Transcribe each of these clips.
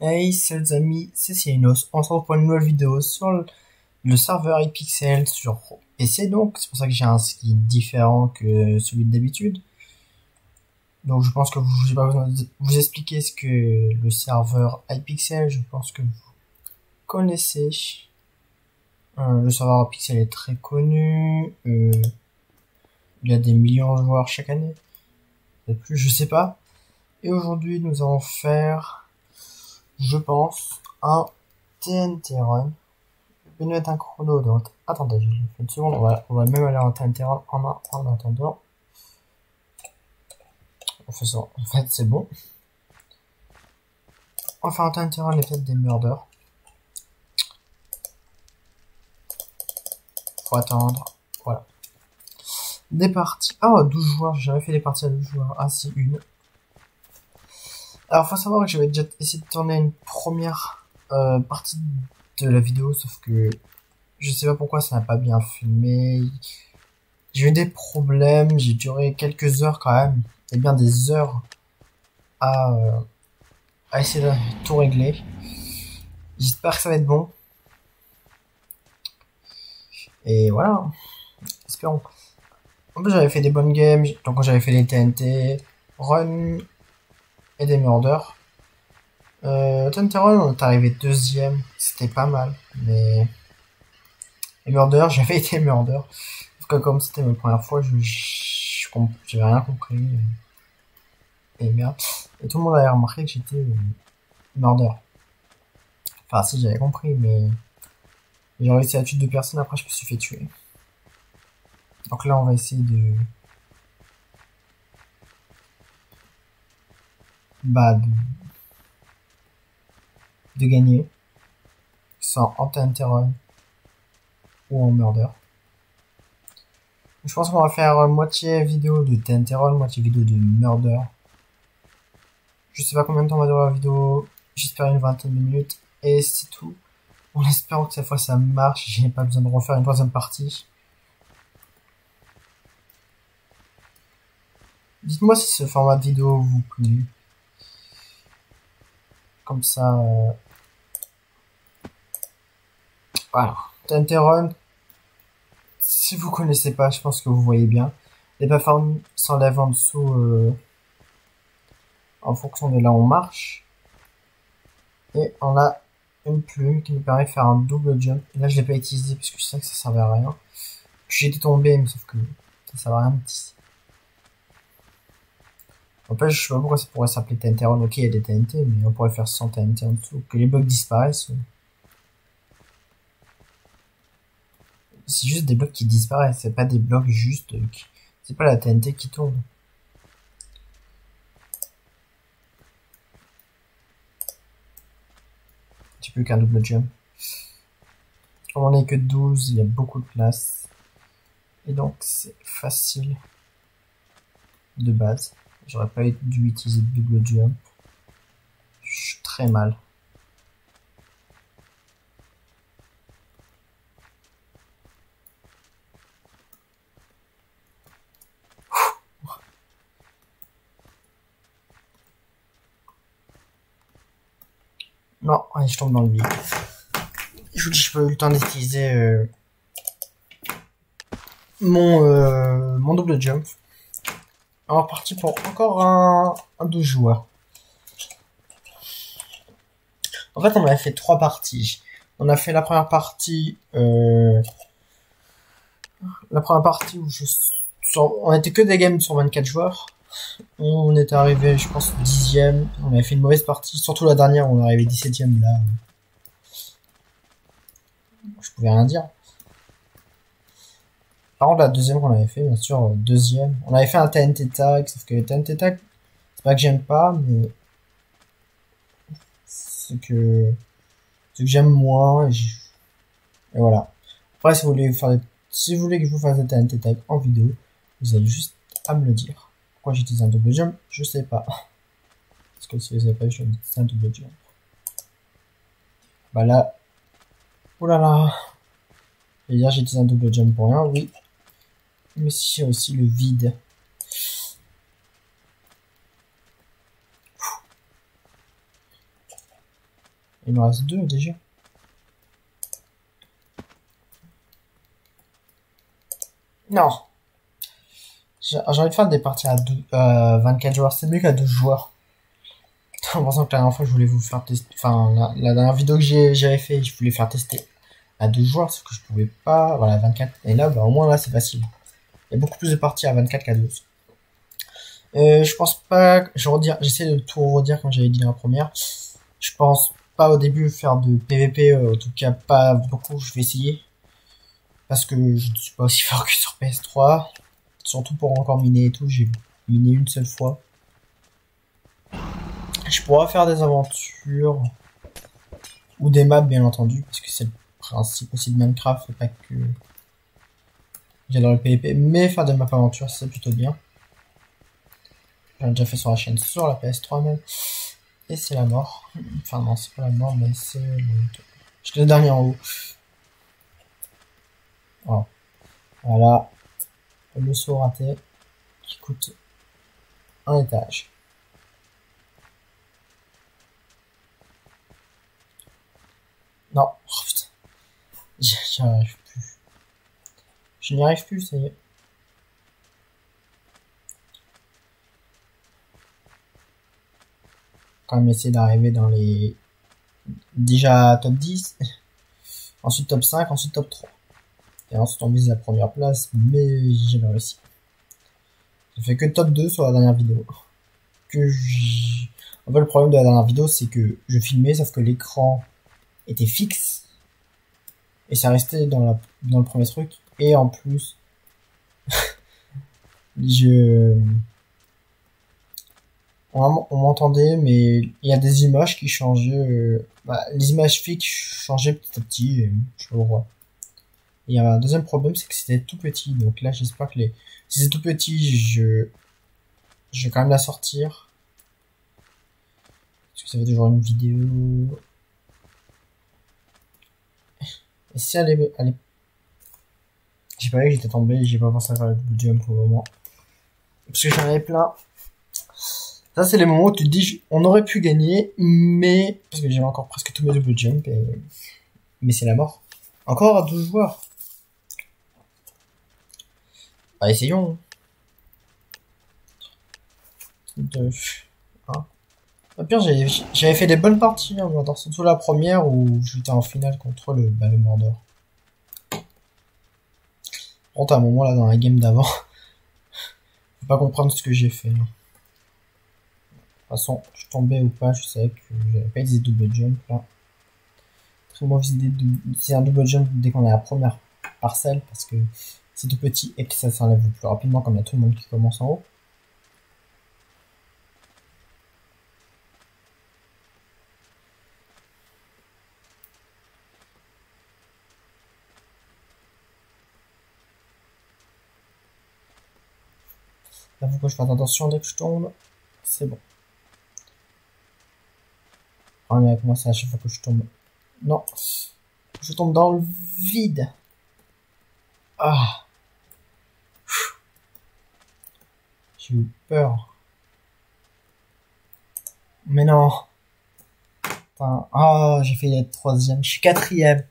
Hey, salut les amis, c'est Cyrinos. On se retrouve pour une nouvelle vidéo sur le serveur iPixel sur PC. Donc, c'est pour ça que j'ai un skin différent que celui de d'habitude. Donc, je pense que j'ai pas besoin de vous expliquer ce que le serveur iPixel. Je pense que vous connaissez. Le serveur iPixel est très connu. Il y a des millions de joueurs chaque année. Peut-être plus, je sais pas. Et aujourd'hui, nous allons faire, je pense, un TNT Run. Je vais mettre un chrono, donc attendez, je le fais une seconde, on va même aller en TNT Run en attendant. On fait ça, en fait c'est bon. On va faire un TNT Run et peut-être des murders. Faut attendre, voilà. Des parties, ah 12 joueurs, j'ai jamais fait des parties à 12 joueurs, ah si, une. Alors faut savoir que j'avais déjà essayé de tourner une première partie de la vidéo, sauf que je sais pas pourquoi ça n'a pas bien filmé. J'ai eu des problèmes, j'ai duré quelques heures quand même, et bien des heures à, euh, à essayer de tout régler. J'espère que ça va être bon. Et voilà, espérons. En plus j'avais fait des bonnes games, donc j'avais fait des TNT, Run et des Murders. TNT Run on est arrivé deuxième, c'était pas mal, mais... Et Murder, j'avais été Murder. Parce que comme c'était ma première fois, j'avais rien compris. Et merde. Et tout le monde avait remarqué que j'étais Murder. Enfin si j'avais compris, mais... J'ai réussi à tuer 2 personnes, après je me suis fait tuer. Donc là on va essayer de... Bah de gagner. Soit en TNT Run ou en Murder. Je pense qu'on va faire moitié vidéo de TNT Run, moitié vidéo de Murder. Je sais pas combien de temps va durer la vidéo. J'espère une vingtaine de minutes. Et c'est tout. En espérant que cette fois ça marche. J'ai pas besoin de refaire une troisième partie. Dites-moi si ce format de vidéo vous plaît. Comme ça... Voilà. TNT Run. Si vous connaissez pas, je pense que vous voyez bien. Les plateformes s'enlèvent en dessous en fonction de là où on marche. Et on a une plume qui nous permet de faire un double jump. Et là, je l'ai pas utilisé parce que je sais que ça servait à rien. Puis j'étais tombé, mais sauf que ça servait à rien. En fait, je sais pas pourquoi ça pourrait s'appeler TNT Run. Ok, il y a des TNT, mais on pourrait faire 100 TNT en dessous. Que les blocs disparaissent. C'est juste des blocs qui disparaissent. C'est pas des blocs juste... C'est pas la TNT qui tourne. J'ai plus qu'un double jump. Comme on est que 12, il y a beaucoup de place. Et donc, c'est facile. De base. J'aurais pas dû utiliser de double jump. Je suis très mal. Non, allez, je tombe dans le vide. Je vous dis, j'ai pas eu le temps d'utiliser mon double jump. On est reparti pour encore un 2 joueurs. En fait, on avait fait 3 parties. On a fait la première partie où on était que des games sur 24 joueurs. On est arrivé, je pense, 10ème. On avait fait une mauvaise partie. Surtout la dernière, on est arrivé 17ème là. Je pouvais rien dire. Par contre, la deuxième qu'on avait fait, bien sûr, deuxième. On avait fait un TNT Tag, sauf que le TNT Tag, c'est pas que j'aime pas, mais c'est que j'aime moins, et voilà. Après, si vous voulez que je vous fasse des TNT Tag en vidéo, vous avez juste à me le dire. Pourquoi j'utilise un double jump, je sais pas. Parce que si vous savez pas, je vais utiliser un double jump. Bah là, oh là là. Et hier, j'ai utilisé un double jump pour rien, oui. Mais si aussi le vide. Il nous reste 2 déjà. Non. J'ai envie de faire des parties à 24 joueurs. C'est mieux qu'à 12 joueurs. En pensant que la dernière fois, je voulais vous faire tester. Enfin, la dernière vidéo que j'avais fait, je voulais faire tester à 12 joueurs, sauf que je pouvais pas. Voilà, 24. Et là, bah, au moins, là, c'est facile. Il y a beaucoup plus de parties à 24 qu'à 12. Je pense pas. J'essaie de tout redire comme j'avais dit dans la première. Je pense pas au début faire de PVP, en tout cas pas beaucoup. Je vais essayer. Parce que je ne suis pas aussi fort que sur PS3. Surtout pour encore miner et tout. J'ai miné une seule fois. Je pourrais faire des aventures. Ou des maps, bien entendu. Parce que c'est le principe aussi de Minecraft. Faut pas que j'adore le PVP. Mais faire des maps aventures, c'est plutôt bien. J'en ai déjà fait sur la chaîne, sur la PS3 même. Et c'est la mort. Enfin non, c'est pas la mort, mais c'est le... J'étais le dernier en haut. Voilà. Voilà. Le saut raté. Qui coûte un étage. Non. Oh putain. J'y arrive plus. Je n'y arrive plus, ça y est. Quand même essayer d'arriver dans les... Déjà top 10. Ensuite top 5, ensuite top 3. Et ensuite on vise la première place, mais j'ai jamais réussi. J'ai fait que top 2 sur la dernière vidéo. En fait, le problème de la dernière vidéo, c'est que je filmais, sauf que l'écran était fixe. Et ça restait dans le premier truc. Et en plus, on m'entendait, mais il y a des images qui changeaient. Les images fixes changeaient petit à petit. Et je le vois. Et il y a un deuxième problème, c'est que c'était tout petit. Donc là, j'espère que si c'est tout petit, je vais quand même la sortir. Parce que ça fait toujours une vidéo. Et si elle est... J'ai pas vu que j'étais tombé, j'ai pas pensé à faire le double jump pour le moment. Parce que j'en avais plein. Ça, c'est les moments où tu te dis, on aurait pu gagner, mais... Parce que j'avais encore presque tous mes double jump, mais c'est la mort. Encore à 12 joueurs. Bah, essayons. 2, 1. Au pire, j'avais fait des bonnes parties, hein, surtout la première où j'étais en finale contre le Mordor. Bon, à un moment là dans la game d'avant, faut pas comprendre ce que j'ai fait. Hein. De toute façon, je tombais ou pas, je savais que j'avais pas utilisé double jump là. Très mauvaise idée c'est un double jump dès qu'on est à la première parcelle parce que c'est tout petit et que ça s'enlève plus rapidement comme il y a tout le monde qui commence en haut. Là, faut que je fasse attention dès que je tombe. C'est bon. Ah, mais avec moi, c'est à chaque fois que je tombe. Non. Je tombe dans le vide. Ah. J'ai eu peur. Mais non. Enfin, j'ai fait être troisième. Je suis quatrième.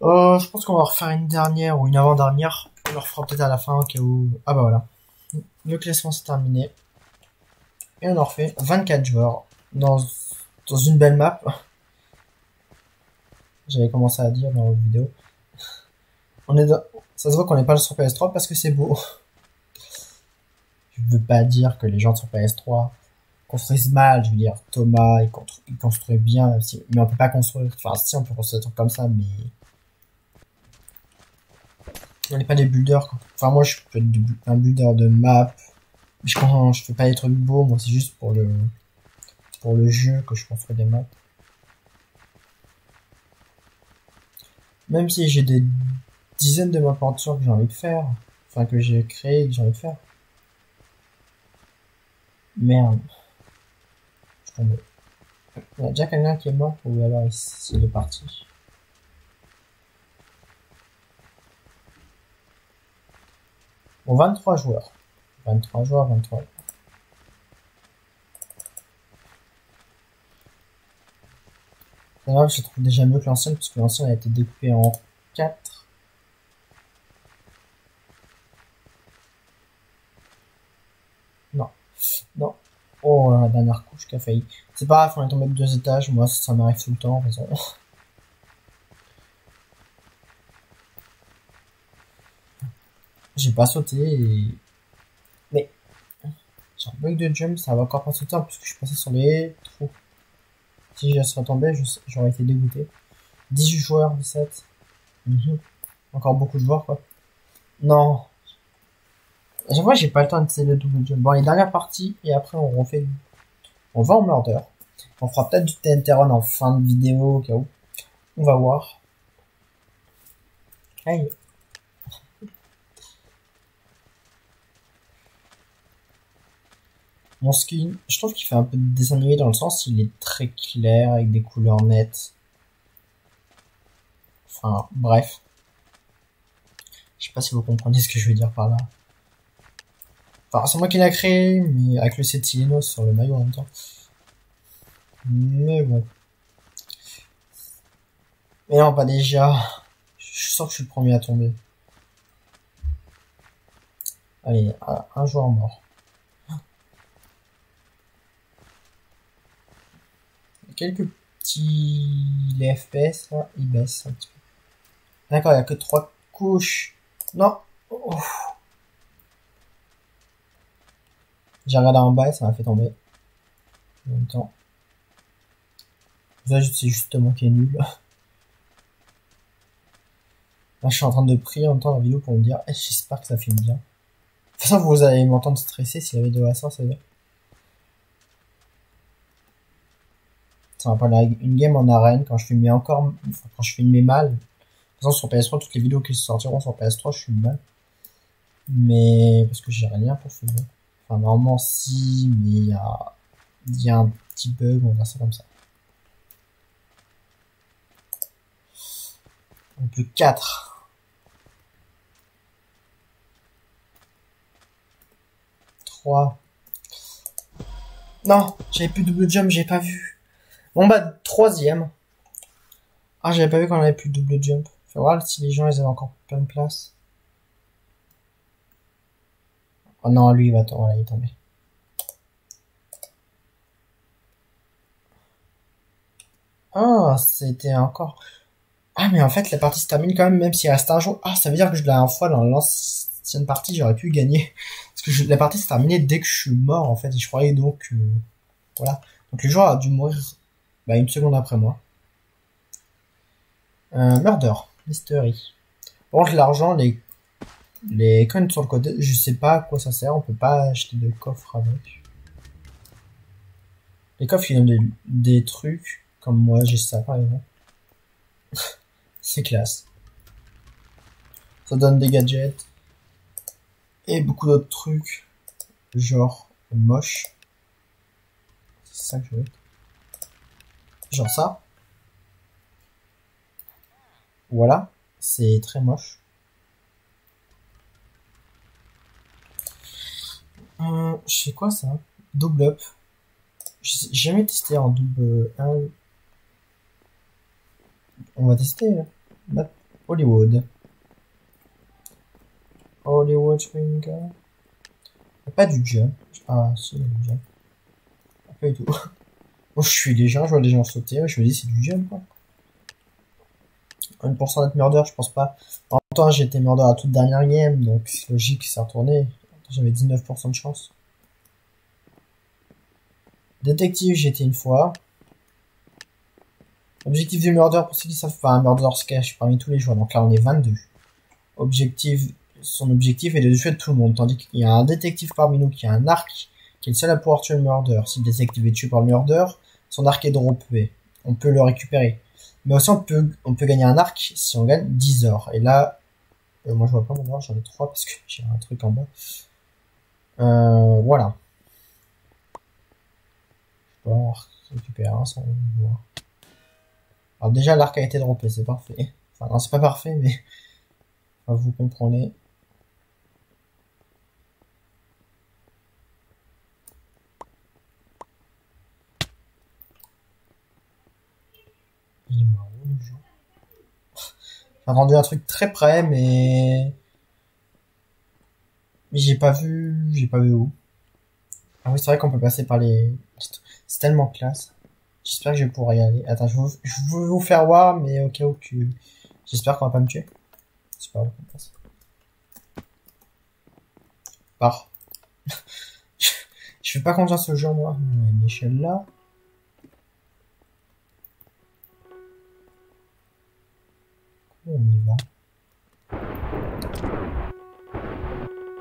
Je pense qu'on va refaire une dernière ou une avant-dernière. On le refera peut-être à la fin au cas où... Ah bah voilà. Le classement c'est terminé. Et on en refait 24 joueurs dans une belle map. J'avais commencé à dire dans la vidéo. Ça se voit qu'on n'est pas sur PS3 parce que c'est beau. Je veux pas dire que les gens sur PS3 construisent mal. Je veux dire, Thomas, il construit bien. Mais on peut pas construire... Enfin, si, on peut construire des trucs comme ça, mais... On n'est pas des builders, quoi. Enfin, moi, je peux être un builder de map. Je fais pas des trucs beaux, moi, c'est juste pour le jeu que je construis des maps. Même si j'ai des dizaines de maps aventures que j'ai envie de faire. Enfin, que j'ai créé et que j'ai envie de faire. Merde. Je suis tombé. Il y a déjà quelqu'un qui est mort, ou alors il est parti. Bon, 23 joueurs. 23 joueurs, 23. C'est vrai, je la trouve déjà mieux que l'ancienne, parce que l'ancienne a été découpée en 4. Non, non. Oh, la dernière couche qui a failli. C'est pas grave, on est tombé de 2 étages, moi ça m'arrive tout le temps, en faisant. J'ai pas sauté et... Mais, j'ai un bug de jump, ça va encore pas sauter, parce que je suis passé sur les trous. Si je serais tombé, j'aurais été dégoûté. 18 joueurs, 17. Mhm. Encore beaucoup de joueurs, quoi. Non. À chaque fois, j'ai pas le temps d'essayer le double jump. Bon, les dernières parties, et après, on refait. On va en murder. On fera peut-être du TNT run en fin de vidéo, au cas où. On va voir. Aïe. Mon skin, je trouve qu'il fait un peu de dessin animé dans le sens, il est très clair, avec des couleurs nettes. Enfin, bref. Je sais pas si vous comprenez ce que je veux dire par là. Enfin, c'est moi qui l'ai créé, mais avec le Cetilenos sur le maillot en même temps. Mais bon. Mais non, pas déjà. Je sens que je suis le premier à tomber. Allez, un joueur mort. Quelques petits... Les FPS, là, ils baissent un petit peu. D'accord, il y a que 3 couches. Non. Oh. J'ai regardé en bas et ça m'a fait tomber. En même temps. Là, c'est justement qui est nul. Là, je suis en train de prier en même temps la vidéo pour me dire, j'espère que ça filme bien. De toute façon, vous allez m'entendre stresser si la vidéo a ça veut dire. Ça va pas une game en arène quand je filmais encore, enfin, quand je filmais mal. De toute façon, sur PS3, toutes les vidéos qui sortiront sur PS3, je filme mal. Mais, parce que j'ai rien pour filmer. Enfin, normalement, si, mais il y a un petit bug, on va faire ça comme ça. Donc, plus 4. 3. Non, j'avais plus de double jump, j'ai pas vu. Bon bah, troisième. Ah, j'avais pas vu qu'on avait plus de double jump. Faut voir si les gens, ils avaient encore plein de place. Oh non, lui, il va tomber, voilà, il est tombé. Ah, c'était encore... Ah, mais en fait, la partie se termine quand même s'il reste un jour. Ah, ça veut dire que la dernière fois, dans l'ancienne partie, j'aurais pu gagner. Parce que la partie s'est terminée dès que je suis mort, en fait, et je croyais donc... voilà. Donc le joueur a dû mourir bah, une seconde après moi. Murder. Mystery. Par contre, l'argent, les coins sur le côté, je sais pas à quoi ça sert, on peut pas acheter de coffre avec. Les coffres, ils donnent des trucs, comme moi, j'ai ça par exemple. C'est classe. Ça donne des gadgets. Et beaucoup d'autres trucs. Genre, moche. C'est ça que je veux. Genre ça. Voilà. C'est très moche. Je sais quoi ça? Double up. J'ai jamais testé en double 1. On va tester. Hein. Hollywood. Hollywood Springer. Pas du jump. Ah, si, il y a du jump. Pas du tout. Moi, je suis déjà, je vois des gens sauter, je me dis c'est du jump, quoi. 1% d'être murder, je pense pas. En même temps, j'ai été murder à la toute dernière game, donc c'est logique que ça retourné. J'avais 19% de chance. Détective, j'ai été une fois. Objectif du murder, pour ceux qui savent pas, un murder se cache parmi tous les joueurs, donc là on est 22. Son objectif est de tuer tout le monde, tandis qu'il y a un détective parmi nous qui a un arc, qui est le seul à pouvoir tuer le murder. Si le détective est tué par le murder, son arc est droppé. On peut le récupérer. Mais aussi on peut gagner un arc si on gagne 10 heures. Et là, moi je vois pas mon or, j'en ai 3 parce que j'ai un truc en bas. Voilà. Je peux en récupérer un sans voir. Alors déjà l'arc a été droppé, c'est parfait. Enfin non, c'est pas parfait, mais enfin, vous comprenez. J'ai entendu un truc très près, mais j'ai pas vu où. Ah oui, c'est vrai qu'on peut passer par les... C'est tellement classe. J'espère que je vais pouvoir y aller. Attends, je veux vous faire voir, mais au cas où tu... J'espère qu'on va pas me tuer. C'est pas où qu'on passe. Par. Je fais pas confiance au jeu, moi. Il y a une échelle là. On y va.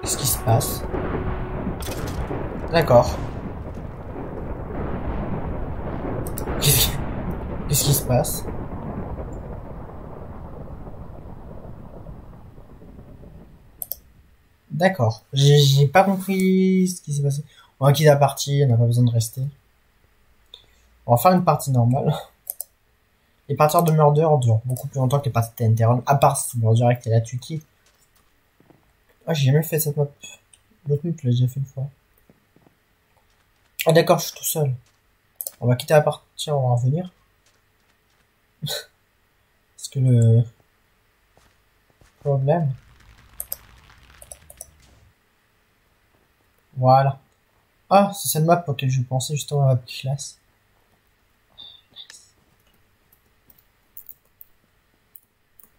Qu'est-ce qui se passe? D'accord. Qu'est-ce qui se passe? D'accord. J'ai pas compris ce qui s'est passé. On va quitter la partie, on n'a pas besoin de rester. On va faire une partie normale. Les parties de Murder durent beaucoup plus longtemps que les parties de TNT Run, à part si Murder direct et là tu quittes. Ah, j'ai jamais fait cette map. L'autre map, je l'ai déjà fait une fois. Ah d'accord, je suis tout seul. On va quitter la partie, on va revenir. Parce que le problème... Voilà. Ah, c'est cette map auquel je pensais justement, la map classe.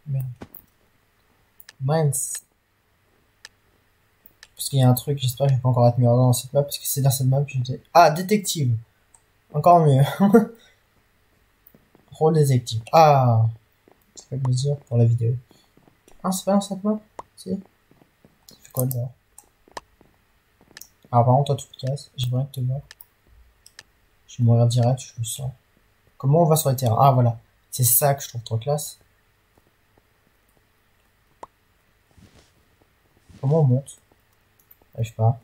Merde. Mince. Parce qu'il y a un truc, j'espère que je vais pas encore être meilleur dans cette map, parce que c'est dans cette map que j'étais... Ah, détective. Encore mieux. Rôle détective. Ah. Ça fait plaisir pour la vidéo. Ah, c'est pas dans cette map? Si. Ça fait quoi dehors? Ah, par contre, toi, tu te casses. J'aimerais te voir. Je vais mourir direct, je le sens. Comment on va sur les terrains? Ah, voilà. C'est ça que je trouve trop classe. Comment on monte? J'arrive pas.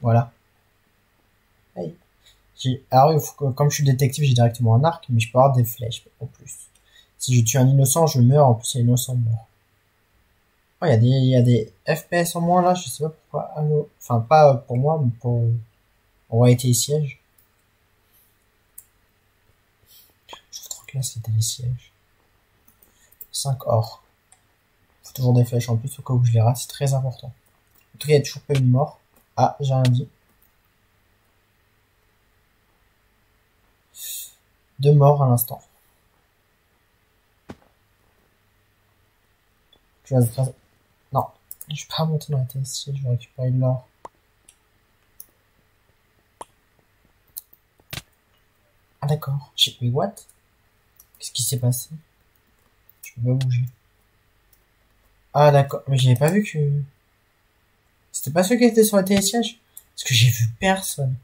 Voilà. Hey. Alors, il faut que, comme je suis détective, j'ai directement un arc, mais je peux avoir des flèches en plus. Si je tue un innocent, je meurs. En plus, l'innocent meurt. Oh, il y a des FPS en moins là, je sais pas pourquoi. Allô. Enfin, pas pour moi, mais pour en réalité les sièges. Je trouve trop classe les télésièges. 5 or. Faut toujours des flèches en plus au cas où je les rate, c'est très important. En tout cas, il y a toujours pas une mort. Ah, j'ai rien dit. 2 morts à l'instant. Je vais... Non, je vais pas monter dans la télésiège, je vais récupérer de l'or. Ah d'accord. Mais what? Qu'est-ce qui s'est passé? Je peux pas bouger. Ah d'accord, mais j'avais pas vu que... C'était pas ceux qui étaient sur la télésiège? Parce que j'ai vu personne.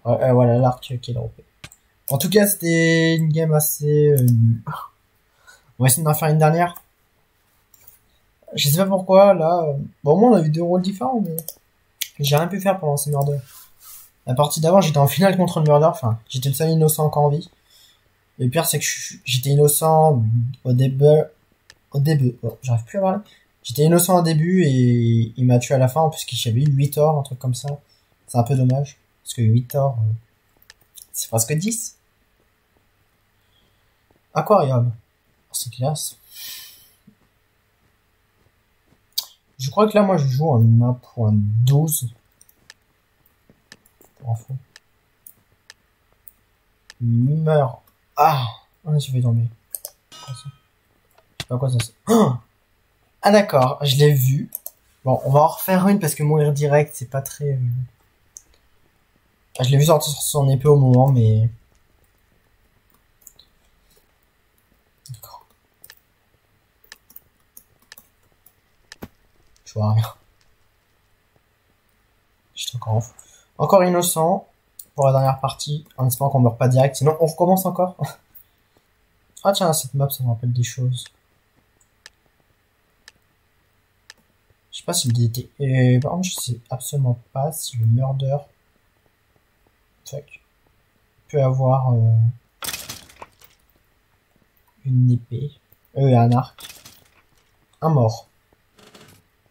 Ouais, voilà l'arc qui est droppé. En tout cas, c'était une game assez nulle. On va essayer d'en faire une dernière. Je sais pas pourquoi, là... Bon, au moins, on a eu 2 rôles différents, mais... J'ai rien pu faire pendant ces murders. La partie d'avant, j'étais en finale contre le murder. Enfin, j'étais le seul innocent encore en vie. Et le pire, c'est que j'étais innocent au début... Oh, j'arrive plus à parler. J'étais innocent au début et il m'a tué à la fin, parce qu'il y avait eu 8 torts, un truc comme ça. C'est un peu dommage. Parce que 8 torts... c'est presque 10. Aquarium. C'est classe. Je crois que là, moi, je joue en 1.12. Pour info. Meurs. Ah, je vais tomber. Je sais pas quoi ça c'est. Ah d'accord, je l'ai vu. Bon, on va en refaire une parce que mourir direct, c'est pas très... Je l'ai vu sortir sur son épée au moment, mais... D'accord. Je vois rien. J'étais encore innocent pour la dernière partie, en espérant qu'on meurt pas direct, sinon on recommence encore. Ah tiens, cette map, ça me rappelle des choses. Je sais pas si le DT... par contre, je sais absolument pas si le murder... Fuck. Peut avoir... une épée. Un arc. Un mort.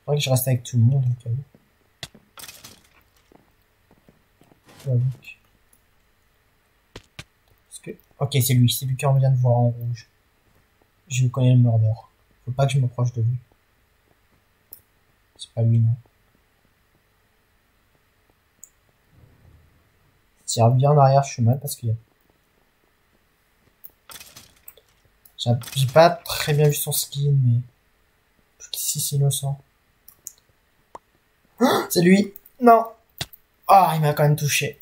Faudrait que je reste avec tout le monde, au cas où. Parce que... Ok, c'est lui qui revient de voir en rouge. Je connais le murder. Faut pas que je m'approche de lui. C'est pas lui, non. Tire bien en arrière, je suis mal parce qu'il y a... J'ai pas très bien vu son skin, mais... Jusqu'ici, c'est innocent. Oh, c'est lui. Non. Ah, il m'a quand même touché.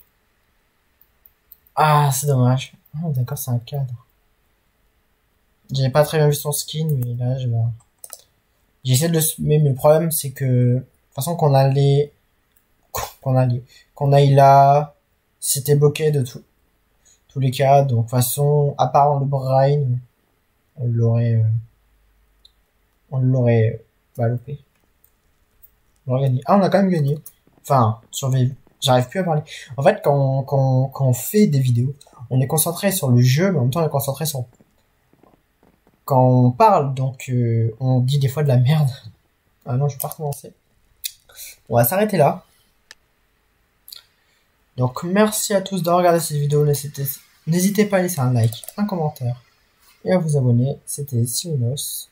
Ah, c'est dommage. Oh, d'accord, c'est un cadre. J'avais pas très bien vu son skin, mais là, je vais... J'essaie de le... Mais le problème, c'est que... De toute façon, qu'on aille là, c'était bloqué de tous les cas. Donc, de toute façon, à part le brain, on l'aurait... loupé. On l'aurait gagné. Ah, on a quand même gagné. Enfin, survécu. J'arrive plus à parler. En fait, quand on fait des vidéos, on est concentré sur le jeu, mais en même temps, on est concentré sur... Quand on parle, donc, on dit des fois de la merde. Ah non, je vais pas recommencer. On va s'arrêter là. Donc, merci à tous d'avoir regardé cette vidéo. N'hésitez pas à laisser un like, un commentaire et à vous abonner. C'était Silenos.